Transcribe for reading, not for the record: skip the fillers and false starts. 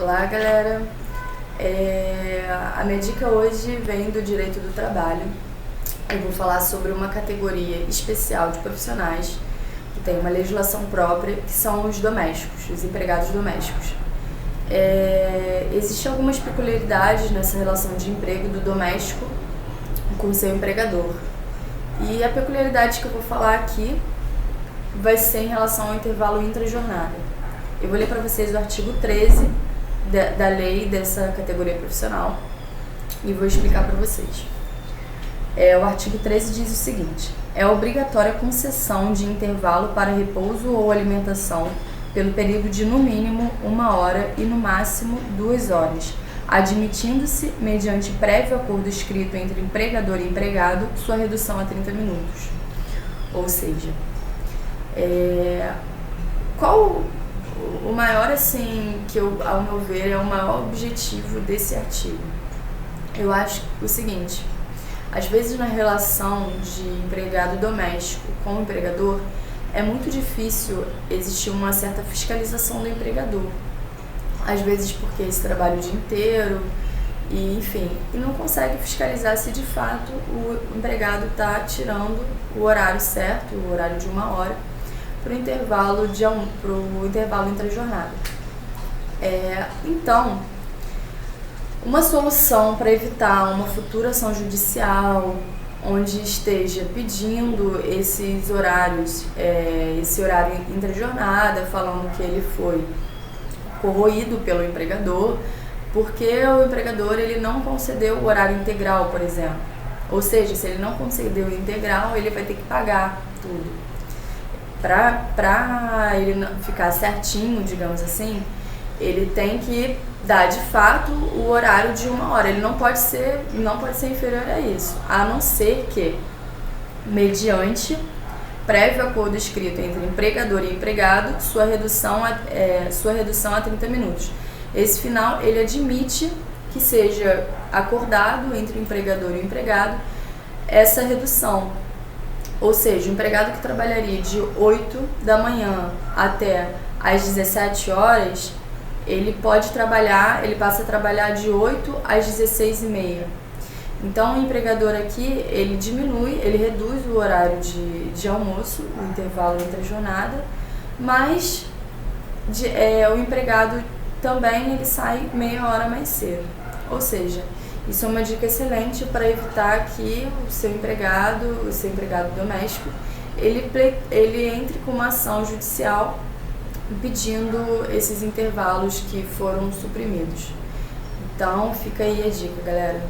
Olá, galera. A minha dica hoje vem do direito do trabalho. Eu vou falar sobre uma categoria especial de profissionais que tem uma legislação própria, que são os domésticos, os empregados domésticos. Existem algumas peculiaridades nessa relação de emprego do doméstico com o seu empregador. E a peculiaridade que eu vou falar aqui vai ser em relação ao intervalo intra-jornada. Eu vou ler para vocês o artigo 13 da lei dessa categoria profissional e vou explicar para vocês. O artigo 13 diz o seguinte: é obrigatória a concessão de intervalo para repouso ou alimentação pelo período de no mínimo 1 hora e no máximo 2 horas, admitindo-se, mediante prévio acordo escrito entre empregador e empregado, sua redução a 30 minutos. Ou seja, qual o maior, assim, que ao meu ver, é o maior objetivo desse artigo? Eu acho o seguinte: às vezes na relação de empregado doméstico com o empregador, é muito difícil existir uma certa fiscalização do empregador. Às vezes porque esse trabalha o dia inteiro e, enfim, e não consegue fiscalizar se de fato o empregado está tirando o horário certo, o horário de 1 hora, para o intervalo intra-jornada. Então, uma solução para evitar uma futura ação judicial onde esteja pedindo esses horários, esse horário intra-jornada, falando que ele foi corroído pelo empregador, porque o empregador ele não concedeu o horário integral, por exemplo. Ou seja, se ele não concedeu o integral, ele vai ter que pagar tudo. Para ele ficar certinho, digamos assim, ele tem que dar de fato o horário de 1 hora. Ele não pode ser inferior a isso, a não ser que, mediante prévio acordo escrito entre empregador e empregado, sua redução a 30 minutos. Esse final, ele admite que seja acordado entre o empregador e o empregado essa redução. Ou seja, o empregado que trabalharia de 8 da manhã até às 17 horas, ele passa a trabalhar de 8 às 16h30. Então, o empregador aqui, ele reduz o horário de almoço, o intervalo entre a jornada, mas o empregado também ele sai meia hora mais cedo. Ou seja, isso é uma dica excelente para evitar que o seu empregado doméstico, ele entre com uma ação judicial pedindo esses intervalos que foram suprimidos. Então, fica aí a dica, galera.